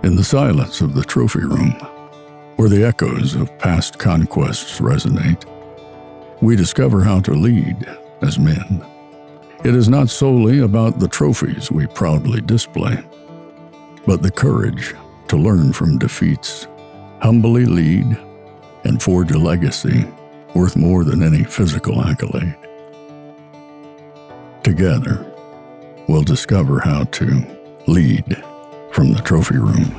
In the silence of the trophy room, where the echoes of past conquests resonate, we discover how to lead as men. It is not solely about the trophies we proudly display, but the courage to learn from defeats, humbly lead, and forge a legacy worth more than any physical accolade. Together, we'll discover how to lead from the trophy room.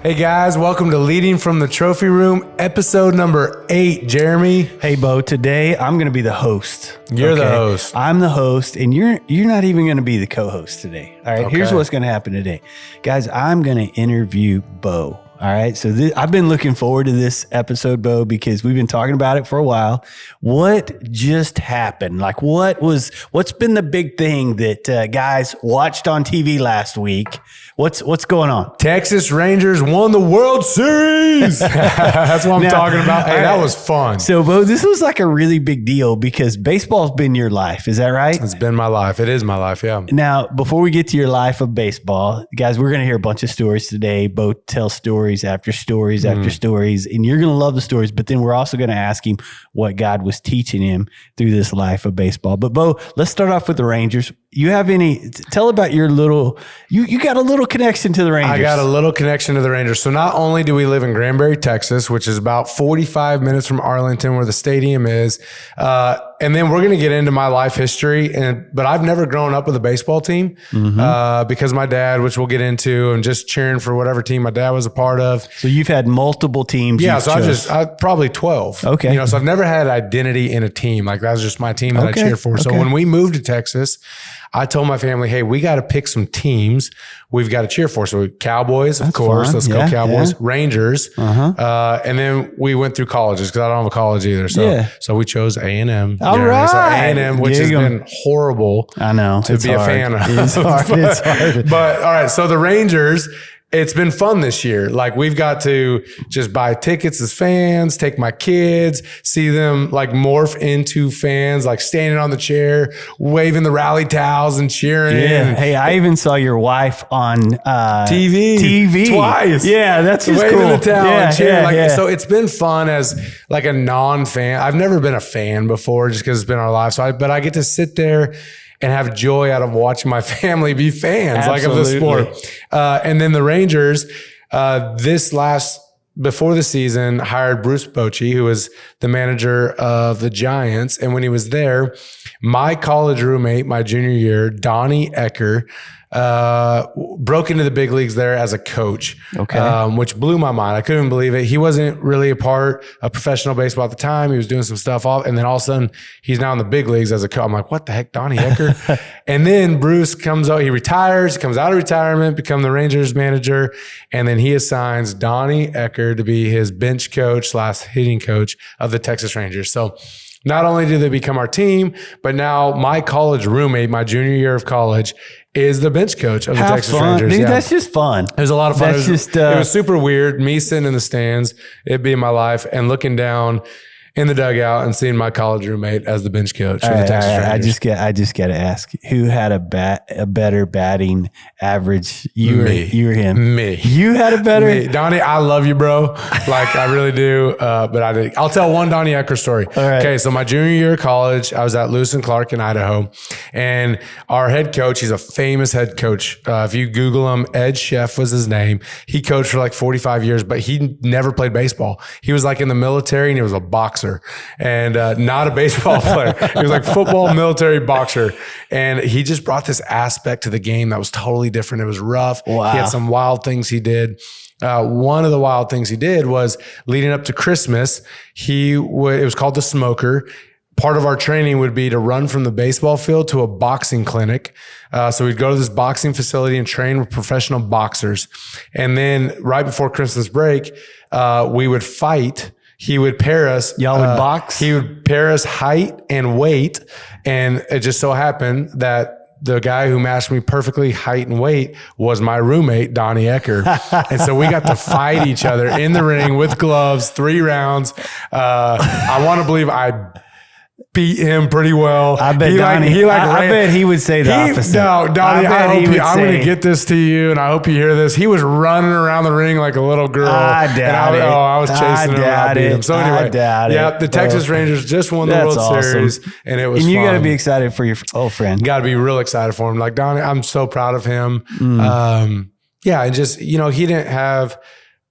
Hey guys, welcome to Leading from the Trophy Room, episode number 8. Jeremy. Hey Beau, today I'm going to be the host. You're the host. I'm the host, and you're not even going to be the co-host today. All right, Here's what's going to happen today. Guys, I'm going to interview Beau. All right, so I've been looking forward to this episode, Beau, because we've been talking about it for a while. What just happened? Like, what's been the big thing that guys watched on TV last week? What's going on? Texas Rangers won the World Series. That's what I'm talking about. Hey, that was fun. So, Beau, this was like a really big deal because baseball's been your life. Is that right? It's been my life. It is my life, yeah. Now, before we get to your life of baseball, guys, we're going to hear a bunch of stories today. Beau tells stories after stories after stories, and you're going to love the stories, but then we're also going to ask him what God was teaching him through this life of baseball. But Beau, let's start off with the Rangers. You have tell about your little, you got a little connection to the Rangers. I got a little connection to the Rangers. So not only do we live in Granbury, Texas, which is about 45 minutes from Arlington where the stadium is, and then we're going to get into my life history. But I've never grown up with a baseball team because my dad, which we'll get into, and just cheering for whatever team my dad was a part of. So you've had multiple teams. Yeah, so I probably 12. Okay. So I've never had identity in a team. Like that was just my team that I cheered for. So when we moved to Texas, I told my family, hey, we got to pick some teams we've got to cheer for. So Cowboys, of course. Fun. Let's go Cowboys. Yeah. Rangers. And then we went through colleges because I don't have a college either. So we chose A&M. All right. So A&M, which has been horrible I know, to be a fan of. It's hard. But all right, so the Rangers, it's been fun this year. Like we've got to just buy tickets as fans, take my kids, see them like morph into fans, like standing on the chair, waving the rally towels and cheering. Yeah. Hey, I even saw your wife on TV twice. Yeah, that's just waving cool. the towel and cheering. So So it's been fun as like a non-fan. I've never been a fan before just because it's been our life. But I get to sit there and have joy out of watching my family be fans like of the sport. And then the Rangers, before the season, hired Bruce Bochy, who was the manager of the Giants. And when he was there, my college roommate, my junior year, Donnie Ecker, broke into the big leagues there as a coach, which blew my mind. I couldn't believe it. He wasn't really a part of professional baseball at the time. He was doing some stuff off, and then all of a sudden he's now in the big leagues as a coach. I'm like, what the heck, Donnie Ecker? And then Bruce comes out, he retires, comes out of retirement, become the Rangers manager, and then he assigns Donnie Ecker to be his bench coach / hitting coach of the Texas Rangers. So not only did they become our team, but now my college roommate, my junior year of college, is the bench coach of the Texas Rangers. Dude, that's just fun. It was a lot of fun. It was super weird. Me sitting in the stands, it being my life, and looking down in the dugout and seeing my college roommate as the bench coach of the Texas Rangers. I just got to ask, who had a better batting average? You or him? Me. You had a better? Me. Donnie, I love you, bro. Like I really do. But I'll tell one Donnie Ecker story. All right. Okay, so my junior year of college, I was at Lewis and Clark in Idaho, and our head coach, he's a famous head coach. If you Google him, Ed Sheff was his name. He coached for like 45 years, but he never played baseball. He was like in the military, and he was a boxer. And not a baseball player. He was like football, military, boxer. And he just brought this aspect to the game that was totally different. It was rough. Wow. He had some wild things he did. One of the wild things he did was leading up to Christmas, it was called the Smoker. Part of our training would be to run from the baseball field to a boxing clinic. So we'd go to this boxing facility and train with professional boxers. And then right before Christmas break, we would fight. He would pair us. Y'all would box? He would pair us height and weight. And it just so happened that the guy who matched me perfectly height and weight was my roommate, Donnie Ecker. And so we got to fight each other in the ring with gloves, 3 rounds. I want to believe I beat him pretty well. I bet I bet he would say the opposite. No, Donnie, I'm going to get this to you, and I hope you hear this. He was running around the ring like a little girl. I doubt it. I was chasing him and I beat him. So anyway, I doubt it. The Texas Rangers just won the World Series, and it was fun. And you got to be excited for your old friend. Got to be real excited for him. Like, Donnie, I'm so proud of him. And just, he didn't have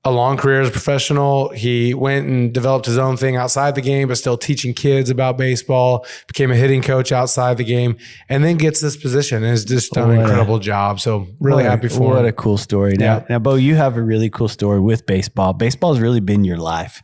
a long career as a professional. He went and developed his own thing outside the game, but still teaching kids about baseball, became a hitting coach outside the game, and then gets this position and has just done an incredible job. So really happy for him. What a cool story. Now, Beau, you have a really cool story with baseball. Baseball has really been your life.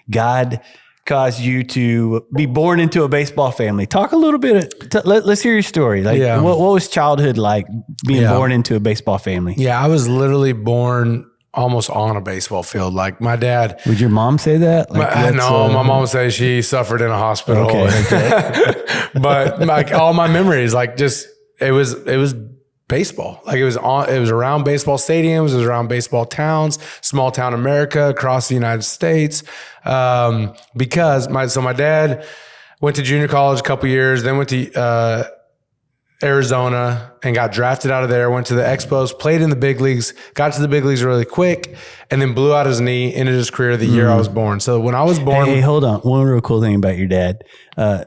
God caused you to be born into a baseball family. Talk a little bit. Let's hear your story. What was childhood like being born into a baseball family? Yeah, I was literally born almost on a baseball field. Like, my dad. Would your mom say that? My mom says she suffered in a hospital. Okay. But like, all my memories, like, just, it was baseball. Like, it was around baseball stadiums. It was around baseball towns, small town America, across the United States. Because my dad went to junior college a couple years, then went to, Arizona and got drafted out of there, went to the Expos, played in the big leagues, got to the big leagues really quick, and then blew out his knee, ended his career the year I was born. So when I was born... Hey, hold on. One real cool thing about your dad.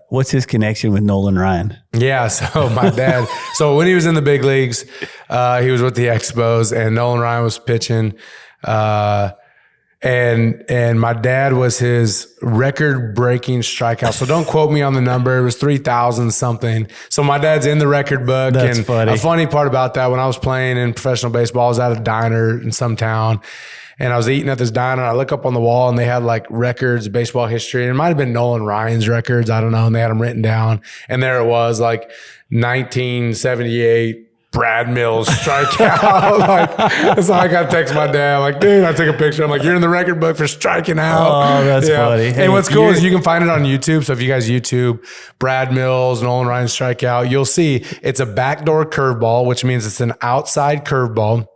What's his connection with Nolan Ryan? Yeah, so my dad... so when he was in the big leagues, he was with the Expos, and Nolan Ryan was pitching. And my dad was his record-breaking strikeout. So don't quote me on the number. It was 3,000 something. So my dad's in the record book. That's funny. A funny part about that, when I was playing in professional baseball, I was at a diner in some town, and I was eating at this diner. I look up on the wall, and they had like records, baseball history. And it might have been Nolan Ryan's records. I don't know. And they had them written down. And there it was, like 1978. Brad Mills strikeout. So I got to text my dad, like, dude, I took a picture. I'm like, you're in the record book for striking out. Oh, that's funny. Hey, and what's cool is you can find it on YouTube. So if you guys YouTube Brad Mills, Nolan Ryan strikeout, you'll see it's a backdoor curveball, which means it's an outside curveball.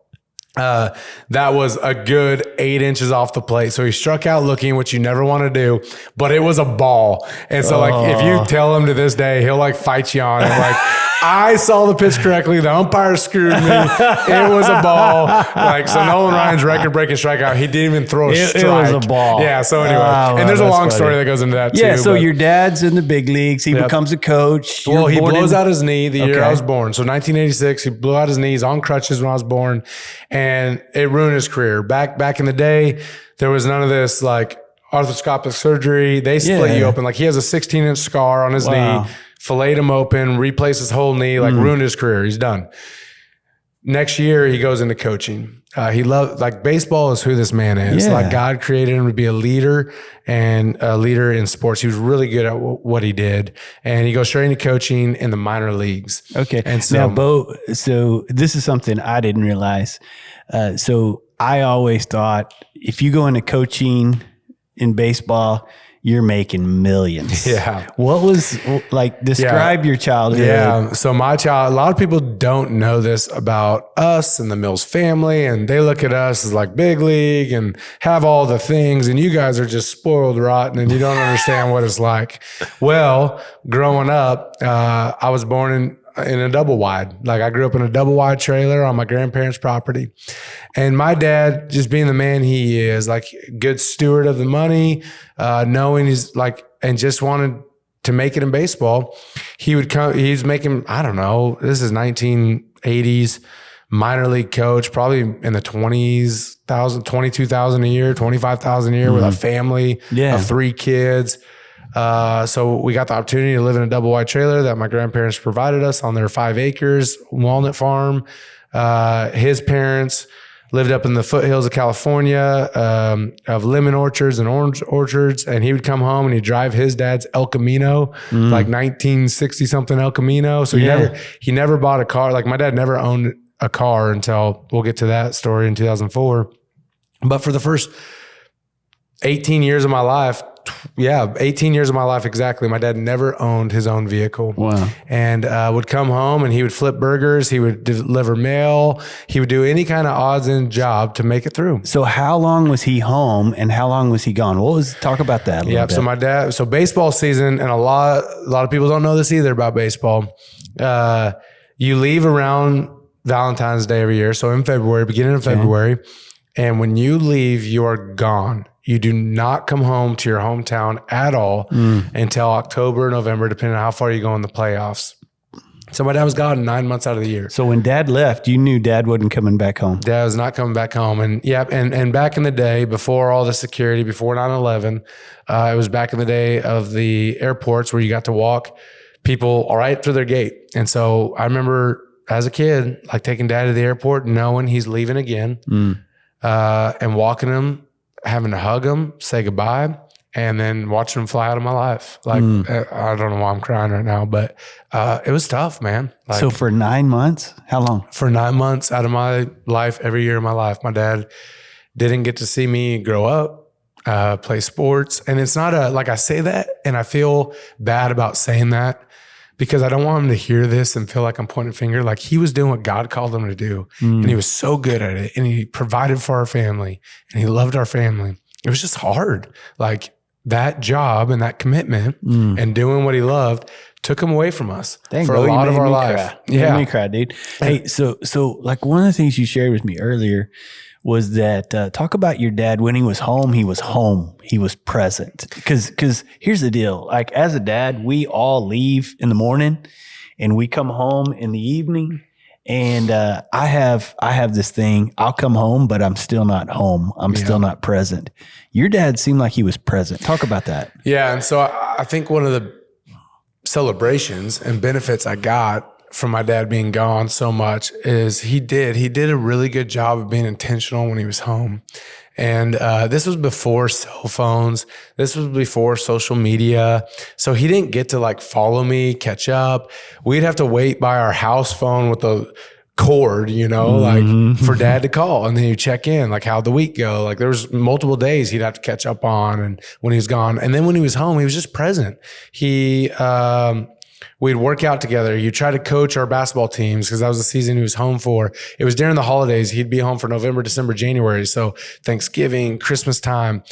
That was a good 8 inches off the plate. So he struck out looking, which you never want to do, but it was a ball. And so like, if you tell him to this day, he'll like fight you on it. Like, I saw the pitch correctly. The umpire screwed me. It was a ball. Like, so Nolan Ryan's record-breaking strikeout, he didn't even throw a strike. It was a ball. Yeah, so anyway. And there's a long story that goes into that too. Yeah, so your dad's in the big leagues. He becomes a coach. Well, he blows out his knee the year I was born. So 1986, he blew out his knee. He's on crutches when I was born. And it ruined his career. Back in the day, there was none of this like arthroscopic surgery. They split you open. Like, he has a 16-inch scar on his knee. Filleted him open, replaced his whole knee, like ruined his career. He's done. Next year, he goes into coaching. He loved, like, baseball is who this man is. Yeah. Like, God created him to be a leader and a leader in sports. He was really good at what he did. And he goes straight into coaching in the minor leagues. Okay. And so, now, Beau, so this is something I didn't realize. So I always thought if you go into coaching in baseball, you're making millions. Yeah. What was like, describe your childhood. Yeah. So my child, a lot of people don't know this about us and the Mills family. And they look at us as like big league and have all the things. And you guys are just spoiled rotten and you don't understand what it's like. Well, growing up, I was born in a double wide. Like, I grew up in a double wide trailer on my grandparents' property. And my dad, just being the man he is, like, good steward of the money, knowing he's like, and just wanted to make it in baseball. He would come, he's making, I don't know, this is 1980s, minor league coach, probably in the 22,000 a year, 25,000 a year with a family of 3 kids. So we got the opportunity to live in a double wide trailer that my grandparents provided us on their 5 acres walnut farm. His parents lived up in the foothills of California, of lemon orchards and orange orchards. And he would come home and he'd drive his dad's El Camino, like 1960 something El Camino. So he never bought a car. Like, my dad never owned a car until, we'll get to that story, in 2004. But for the first 18 years of my life, about 18 years of my life exactly. My dad never owned his own vehicle. Wow. And would come home and he would flip burgers. He would deliver mail. He would do any kind of odds end job to make it through. So how long was he home and how long was he gone? Talk about that a little bit. So my dad, baseball season, and a lot of people don't know this either about baseball. You leave around Valentine's Day every year. So in February, beginning of February. And when you leave, you are gone. You do not come home to your hometown at all until October, November, depending on how far you go in the playoffs. So my dad was gone 9 months out of the year. So when Dad left, you knew Dad wasn't coming back home. Dad was not coming back home. And and back in the day, before all the security, before 9/11, it was back in the day of the airports where you got to walk people right through their gate. And so I remember as a kid, like taking Dad to the airport, knowing he's leaving again, and walking him, having to hug him, say goodbye, and then watching him fly out of my life. Like, I don't know why I'm crying right now, but it was tough, man. Like, so for 9 months, how long? For 9 months out of my life, every year of my life, my dad didn't get to see me grow up, play sports. And it's not like I say that and I feel bad about saying that because I don't want him to hear this and feel like I'm pointing a finger. Like he was doing what God called him to do. And he was so good at it. And he provided for our family and he loved our family. It was just hard. Like that job and that commitment and doing what he loved took him away from us for a lot of our life. You made me cry, dude. Hey, so like one of the things you shared with me earlier was that talk about your dad when he was home. He was present. Because here's the deal. Like as a dad, we all leave in the morning and we come home in the evening. And I have this thing. I'll come home, but I'm still not home. I'm still not present. Your dad seemed like he was present. Talk about that. Yeah, and so I think one of the celebrations and benefits I got from my dad being gone so much is he did a really good job of being intentional when he was home. And this was before cell phones. This was before social media. So he didn't get to like follow me, catch up. We'd have to wait by our house phone with a cord, like for Dad to call. And then you check in, like how'd the week go? Like there was multiple days he'd have to catch up on and when he was gone. And then when he was home, he was just present. We'd work out together. You try to coach our basketball teams because that was the season he was home for. It was during the holidays. He'd be home for November, December, January. So Thanksgiving, Christmas time,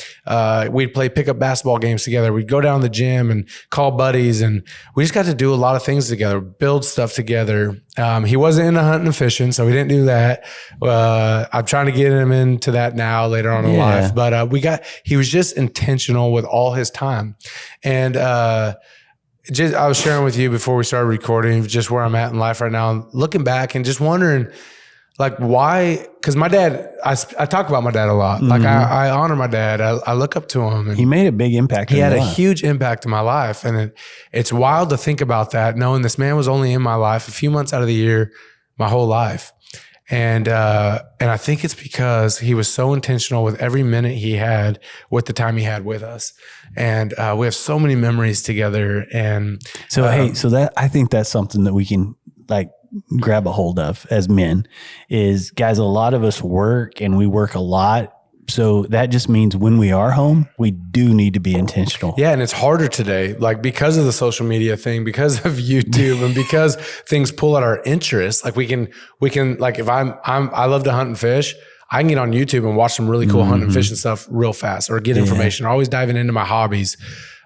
we'd play pickup basketball games together. We'd go down to the gym and call buddies. And we just got to do a lot of things together, build stuff together. He wasn't into hunting and fishing, so we didn't do that. I'm trying to get him into that now later on in life. But he was just intentional with all his time. And I was sharing with you before we started recording just where I'm at in life right now, looking back and just wondering like why, because my dad, I talk about my dad a lot. Like I honor my dad. I look up to him. And he made a big impact. He had a huge impact in my life. And it's wild to think about that, knowing this man was only in my life a few months out of the year, my whole life. And I think it's because he was so intentional with every minute he had with the time he had with us. And we have so many memories together. And so, I think that's something that we can like grab a hold of as men is, guys, a lot of us work and we work a lot. So that just means when we are home, we do need to be intentional. Yeah. And it's harder today, like because of the social media thing, because of YouTube and because things pull at our interest. Like we can like if I love to hunt and fish, I can get on YouTube and watch some really cool hunting and fishing stuff real fast or get information, always diving into my hobbies.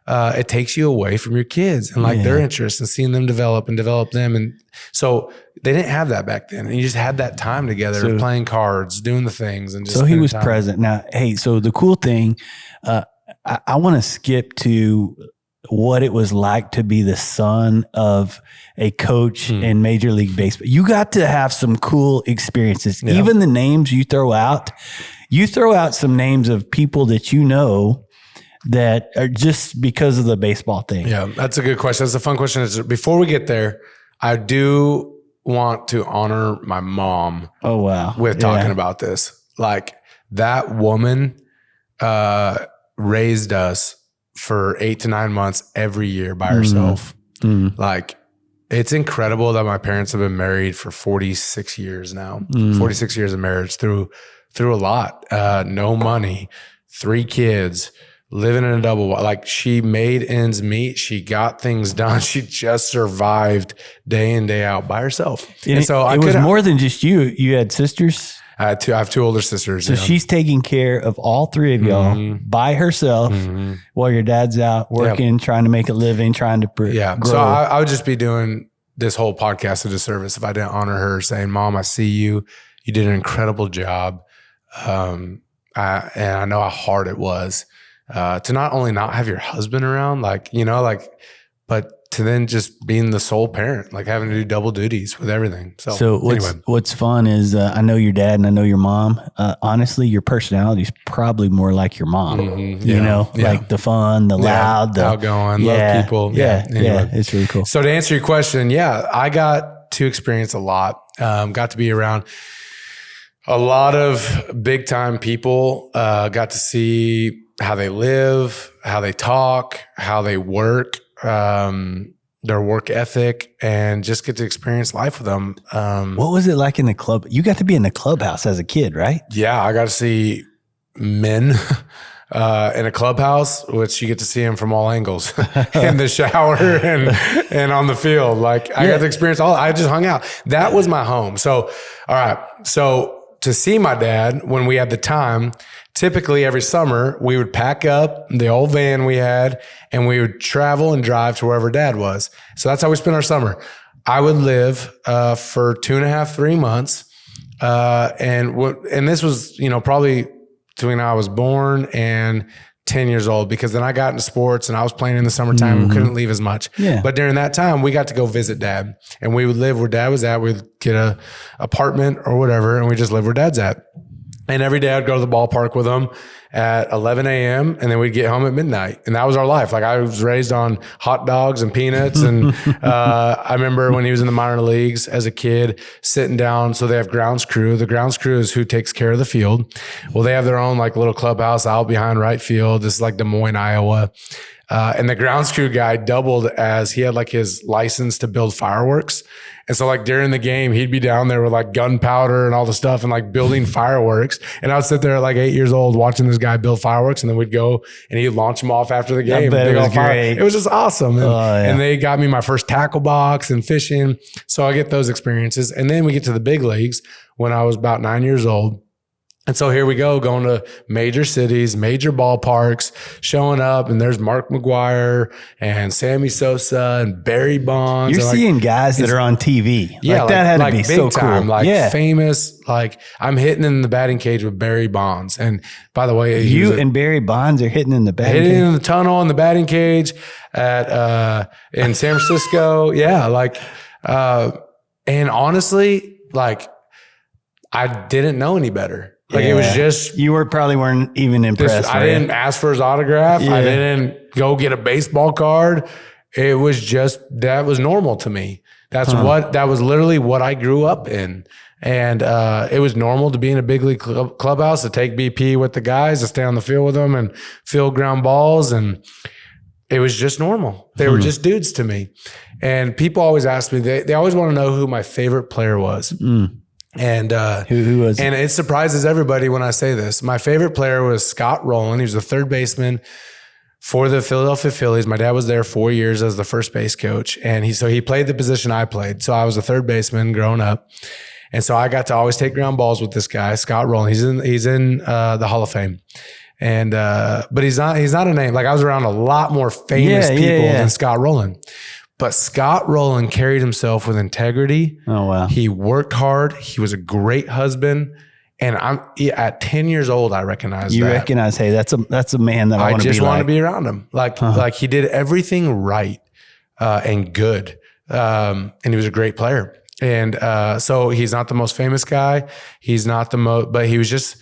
It takes you away from your kids and like their interests and seeing them develop them. And so they didn't have that back then. And you just had that time together, playing cards, doing the things. And just so he was present. Now, hey, so the cool thing, I want to skip to what it was like to be the son of a coach in Major League Baseball. You got to have some cool experiences. Yeah. Even the names you throw out some names of people that you know that are just because of the baseball thing. Yeah, that's a good question. That's a fun question. Before we get there, I do want to honor my mom. Oh, wow. With talking about this. Like that woman raised us for 8 to 9 months every year by herself. Like it's incredible that my parents have been married for 46 years now, 46 years of marriage through a lot, no money, 3 kids, living in a double wide. Like she made ends meet. She got things done. She just survived day in, day out by herself. And so it was more than just you. You had sisters. I have two older sisters. So she's taking care of all three of y'all by herself while your dad's out working, trying to make a living, trying to grow. So I would just be doing this whole podcast a disservice if I didn't honor her, saying, Mom, I see you. You did an incredible job. And I know how hard it was to not only not have your husband around, but to then just being the sole parent, like having to do double duties with everything. So what's fun is I know your dad and I know your mom. Honestly, your personality is probably more like your mom. Like the fun, the loud, the outgoing, love people. Yeah, it's really cool. So to answer your question, I got to experience a lot. Got to be around a lot of big time people. Got to see how they live, how they talk, how they work. Their work ethic, and just get to experience life with them. What was it like in the club? You got to be in the clubhouse as a kid, right? Yeah, I got to see men in a clubhouse, which you get to see them from all angles in the shower and on the field. Like I got to experience I just hung out. That was my home. So, all right. So to see my dad when we had the time, typically every summer we would pack up the old van we had and we would travel and drive to wherever dad was. So that's how we spent our summer. I would live for 2.5, 3 months. And this was, probably between I was born and 10 years old, because then I got into sports and I was playing in the summertime and couldn't leave as much. Yeah. But during that time, we got to go visit dad, and we would live where dad was at. We'd get a apartment or whatever, and we just live where dad's at. And every day I'd go to the ballpark with him at 11 a.m. and then we'd get home at midnight. And that was our life. Like I was raised on hot dogs and peanuts. And I remember when he was in the minor leagues as a kid, sitting down. So they have grounds crew. The grounds crew is who takes care of the field. Well, they have their own like little clubhouse out behind right field. This is like Des Moines, Iowa. And the grounds crew guy doubled as he had like his license to build fireworks. And so like during the game, he'd be down there with like gunpowder and all the stuff and like building fireworks. And I would sit there at like 8 years old watching this guy build fireworks, and then we'd go and he'd launch them off after the game. I bet it was great. It was just awesome. And they got me my first tackle box and fishing. So I get those experiences. And then we get to the big leagues when I was about 9 years old. And so here we go, going to major cities, major ballparks, showing up, and there's Mark McGwire and Sammy Sosa and Barry Bonds. You're seeing guys that are on TV. Yeah, like that had to be big so time, cool. like famous. Like I'm hitting in the batting cage with Barry Bonds. And by the way, you and Barry Bonds are hitting in the batting cage? Hitting in the tunnel in the batting cage at in San Francisco. Yeah, and honestly, like I didn't know any better. Like it was just you weren't even impressed. I didn't ask for his autograph. Yeah. I didn't go get a baseball card. It was just that was normal to me. That was literally what I grew up in. And it was normal to be in a big league clubhouse, to take BP with the guys, to stay on the field with them and field ground balls. And it was just normal. They were just dudes to me. And people always ask me, they always want to know who my favorite player was. And who was and it surprises everybody when I say this. My favorite player was Scott Rowland. He was the third baseman for the Philadelphia Phillies. My dad was there 4 years as the first base coach, and he played the position I played. So I was a third baseman growing up, and so I got to always take ground balls with this guy, Scott Rowland. He's in the Hall of Fame. And but he's not a name. Like I was around a lot more famous people than Scott Rowland. But Scott Rowland carried himself with integrity. Oh, wow. He worked hard. He was a great husband. And at 10 years old, I recognized you that. recognize, hey, that's a man that I want to be like. I just want to be around him. Like he did everything right and good. And he was a great player. And so he's not the most famous guy. He's not the most, but he was just,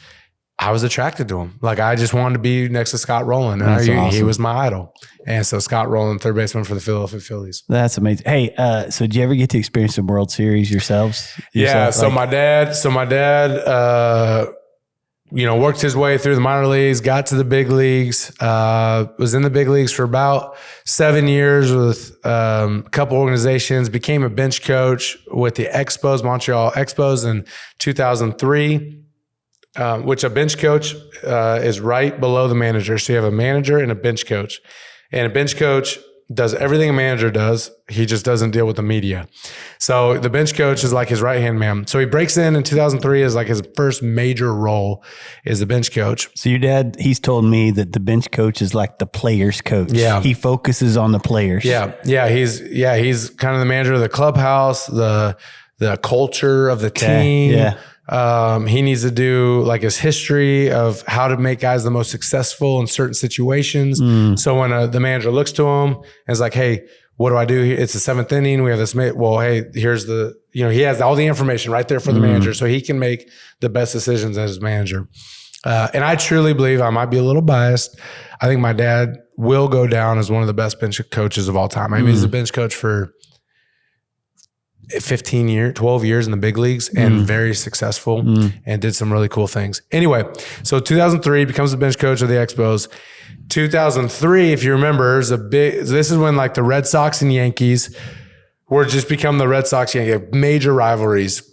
I was attracted to him. Like I just wanted to be next to Scott Rowland. And awesome. He was my idol. And so Scott Rowland, third baseman for the Philadelphia Phillies. That's amazing. Hey, so did you ever get to experience the World Series yourselves? Yeah. So my dad, worked his way through the minor leagues, got to the big leagues, was in the big leagues for about 7 years with a couple organizations, became a bench coach with the Montreal Expos in 2003. which a bench coach is right below the manager. So you have a manager and a bench coach. And a bench coach does everything a manager does. He just doesn't deal with the media. So the bench coach is like his right-hand man. So he breaks in 2003 as like his first major role is the bench coach. So your dad, he's told me that the bench coach is like the players coach. Yeah. He focuses on the players. Yeah. He's kind of the manager of the clubhouse, the culture of the team. Yeah. He needs to do like his history of how to make guys the most successful in certain situations. So when the manager looks to him and is like, hey, what do I do here? It's the 7th inning. We have this. Well, hey, here's he has all the information right there for the manager, so he can make the best decisions as his manager. And I truly believe, I might be a little biased, I think my dad will go down as one of the best bench coaches of all time. I mean, he's a bench coach for 12 years in the big leagues and very successful and did some really cool things. Anyway, so 2003 becomes the bench coach of the Expos. 2003, if you remember, this is when like the Red Sox and Yankees were just become the Red Sox Yankees, major rivalries.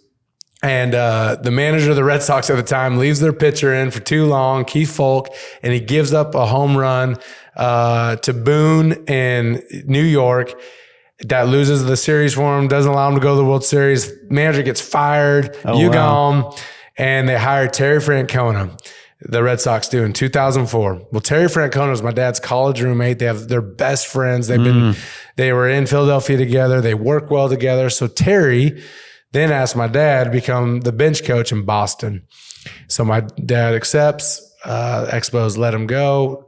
And the manager of the Red Sox at the time leaves their pitcher in for too long, Keith Folk, and he gives up a home run to Boone in New York. That loses the series for him, doesn't allow him to go to the World Series. Manager gets fired, gone, and they hire Terry Francona. The Red Sox do in 2004. Well, Terry Francona was my dad's college roommate. They're best friends. They were in Philadelphia together. They work well together. So Terry then asked my dad to become the bench coach in Boston. So my dad accepts. Expos let him go.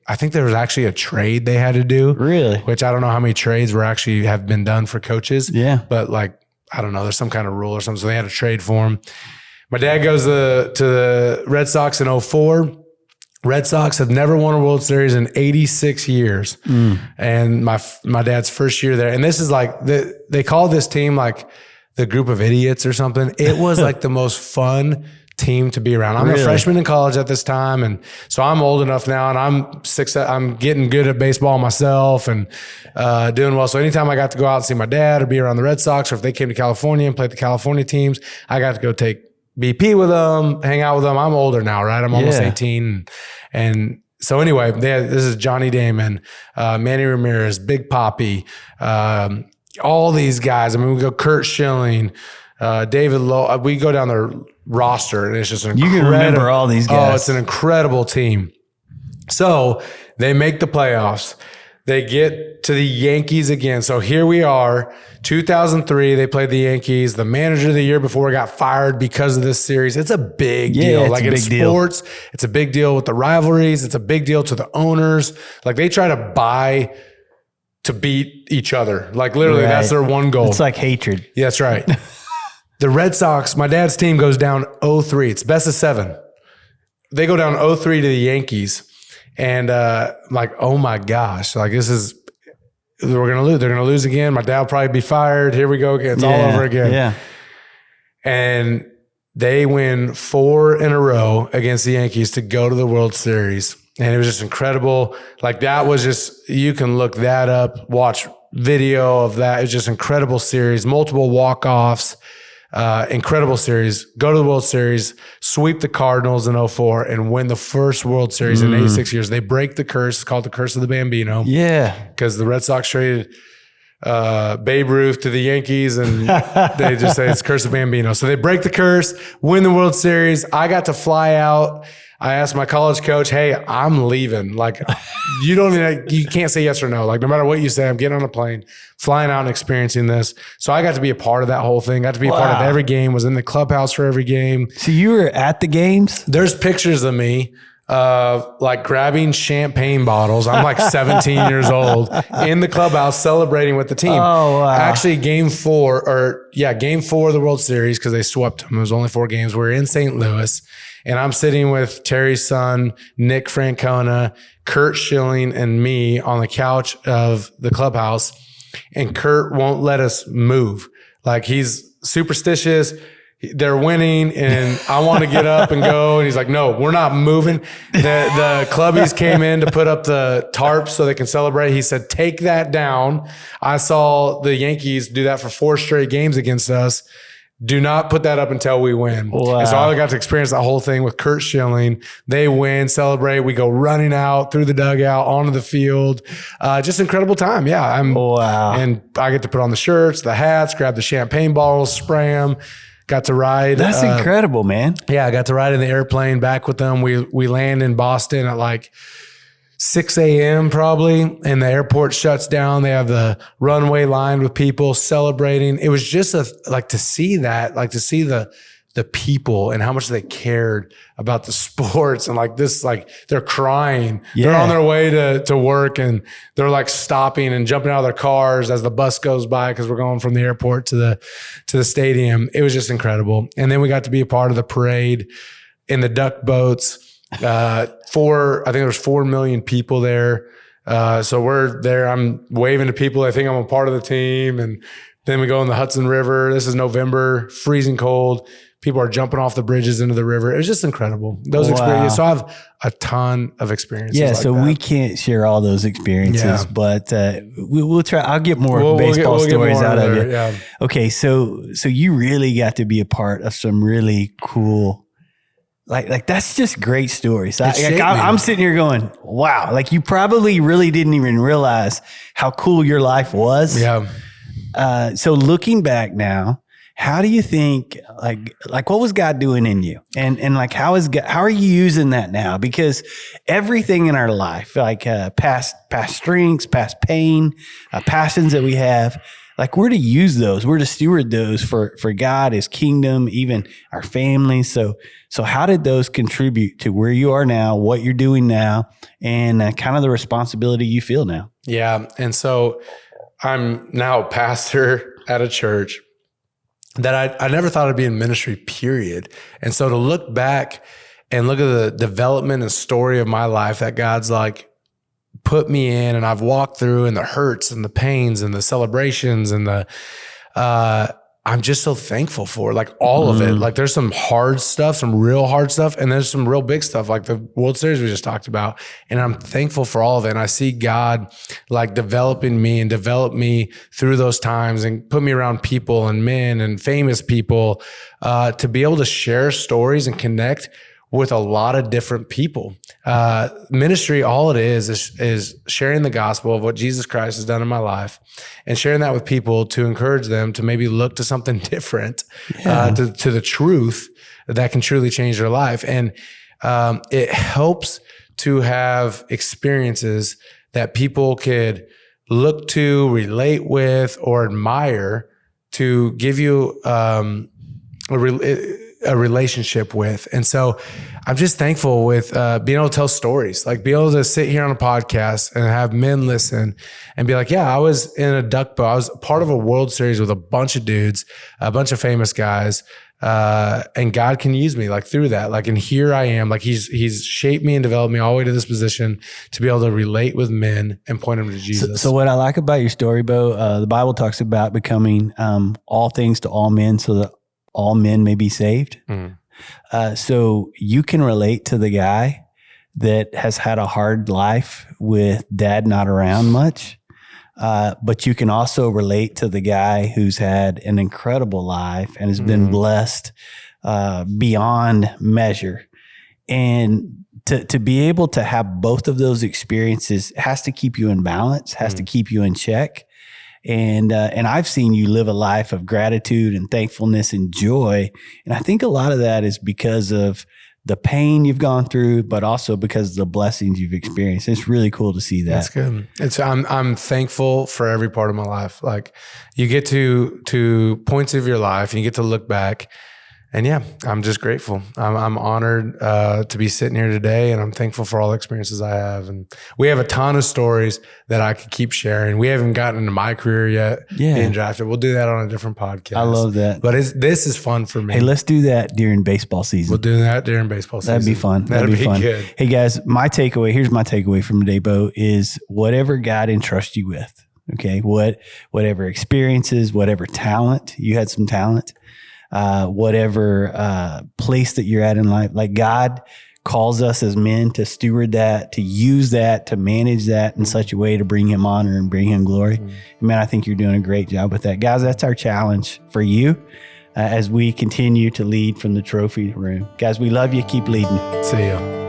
I think there was actually a trade they had to do. Really? Which I don't know how many trades have been done for coaches. Yeah. But like, I don't know, there's some kind of rule or something. So they had to trade for him. My dad goes to the Red Sox in 2004. Red Sox have never won a World Series in 86 years. And my dad's first year there. And this is like, they call this team like the group of idiots or something. It was like the most fun team to be around. I'm a freshman in college at this time. And so I'm old enough now and I'm getting good at baseball myself and doing well. So anytime I got to go out and see my dad or be around the Red Sox, or if they came to California and played the California teams, I got to go take BP with them, hang out with them. I'm older now, right? I'm almost 18. And so anyway, this is Johnny Damon, Manny Ramirez, Big Papi, all these guys. I mean, we go Kurt Schilling, David Lowe. We go down their roster, and it's just you can remember all these guys. Oh, it's an incredible team. So they make the playoffs. They get to the Yankees again. So here we are, 2003. They played the Yankees. The manager the year before got fired because of this series. It's a big deal. Like in sports, it's a big deal with the rivalries. It's a big deal to the owners. Like they try to beat each other. Like literally, that's their one goal. It's like hatred. Yeah, that's right. The Red Sox, my dad's team goes down 0-3. It's best of 7. They go down 0-3 to the Yankees. And like, oh my gosh, like we're going to lose. They're going to lose again. My dad will probably be fired. Here we go again. It's all over again. Yeah. And they win 4 in a row against the Yankees to go to the World Series. And it was just incredible. Like that was just, you can look that up, watch video of that. It's just incredible series, multiple walk-offs. Incredible series. Go to the World Series, sweep the Cardinals in 2004, and win the first World Series in 86 years. They break the curse. It's called the curse of the Bambino. Yeah. Because the Red Sox traded Babe Ruth to the Yankees, and they just say it's curse of Bambino. So they break the curse, win the World Series. I got to fly out. I asked my college coach, hey, I'm leaving. Like, you can't say yes or no. Like, no matter what you say, I'm getting on a plane, flying out and experiencing this. So I got to be a part of that whole thing. Got to be a part of every game, was in the clubhouse for every game. So you were at the games? There's pictures of me like grabbing champagne bottles. I'm like 17 years old in the clubhouse celebrating with the team. Oh, wow. Actually, game 4 of the World Series, because they swept them. It was only 4 games. We were in St. Louis. And I'm sitting with Terry's son, Nick Francona, Kurt Schilling, and me on the couch of the clubhouse. And Kurt won't let us move. Like he's superstitious. They're winning and I want to get up and go. And he's like, no, we're not moving. The clubbies came in to put up the tarps so they can celebrate. He said, take that down. I saw the Yankees do that for 4 straight games against us. do not put that up until we win. Wow. And so I got to experience that whole thing with Kurt Schilling. They win, celebrate. We go running out through the dugout onto the field. Just incredible time. Yeah. Wow. And I get to put on the shirts, the hats, grab the champagne bottles, spray them. Got to ride. That's incredible, man. Yeah. I got to ride in the airplane back with them. We land in Boston at like 6 a.m. probably, and the airport shuts down. They have the runway lined with people celebrating. It was just to see that, like to see the people and how much they cared about the sports and like this, like they're crying. Yeah. They're on their way to work and they're like stopping and jumping out of their cars as the bus goes by because we're going from the airport to the stadium. It was just incredible. And then we got to be a part of the parade in the duck boats. I think there was 4 million people there. So we're there. I'm waving to people. I think I'm a part of the team. And then we go in the Hudson River. This is November, freezing cold. People are jumping off the bridges into the river. It was just incredible. Those experiences. So I have a ton of experiences. Yeah. Like so that. We can't share all those experiences, but we'll try. I'll get more baseball stories out of it. Yeah. Okay. So you really got to be a part of some really cool. Like that's just great stories. I'm sitting here going, wow. Like you probably really didn't even realize how cool your life was. Yeah. So looking back now, how do you think like what was God doing in you? And like how are you using that now? Because everything in our life, like past strengths, past pain, passions that we have, like we're to use those, we're to steward those for God, His kingdom, even our families. So how did those contribute to where you are now, what you're doing now, and kind of the responsibility you feel now? Yeah. And so I'm now a pastor at a church that I never thought I'd be in ministry, period. And so to look back and look at the development and story of my life that God's like put me in and I've walked through, and the hurts and the pains and the celebrations and I'm just so thankful for like all of it. Like there's some hard stuff, some real hard stuff, and there's some real big stuff like the World Series we just talked about. And I'm thankful for all of it. And I see God like developing me and develop me through those times and put me around people and men and famous people to be able to share stories and connect with a lot of different people. Ministry, all it is sharing the gospel of what Jesus Christ has done in my life and sharing that with people to encourage them to maybe look to something different, to the truth that can truly change their life. And it helps to have experiences that people could look to, relate with, or admire to give you a relationship with. And so I'm just thankful with being able to tell stories, like be able to sit here on a podcast and have men listen and be like, yeah, I was in a duck boat. I was part of a World Series with a bunch of dudes, a bunch of famous guys. And God can use me like through that. Like, and here I am, like he's shaped me and developed me all the way to this position to be able to relate with men and point them to Jesus. So what I like about your story, Beau, the Bible talks about becoming all things to all men so that all men may be saved. So you can relate to the guy that has had a hard life with dad not around much. But you can also relate to the guy who's had an incredible life and has been blessed beyond measure. And to be able to have both of those experiences has to keep you in balance, has to keep you in check. And I've seen you live a life of gratitude and thankfulness and joy. And I think a lot of that is because of the pain you've gone through, but also because of the blessings you've experienced. It's really cool to see that. That's good. I'm thankful for every part of my life. Like you get to points of your life and you get to look back. And yeah, I'm just grateful. I'm honored to be sitting here today, and I'm thankful for all the experiences I have. And we have a ton of stories that I could keep sharing. We haven't gotten into my career yet, being drafted. We'll do that on a different podcast. I love that. But this is fun for me. Hey, let's do that during baseball season. We'll do that during baseball season. That'd be fun. That'd be fun. Good. Hey guys, here's my takeaway from today, Beau, is whatever God entrusts you with, okay, whatever experiences, whatever talent, you had some talent, whatever place that you're at in life, like God calls us as men to steward that, to use that, to manage that in such a way to bring him honor and bring him glory. Man, I think you're doing a great job with that. Guys, that's our challenge for you. as we continue to lead from the trophy room. Guys, we love you. Keep leading. See ya.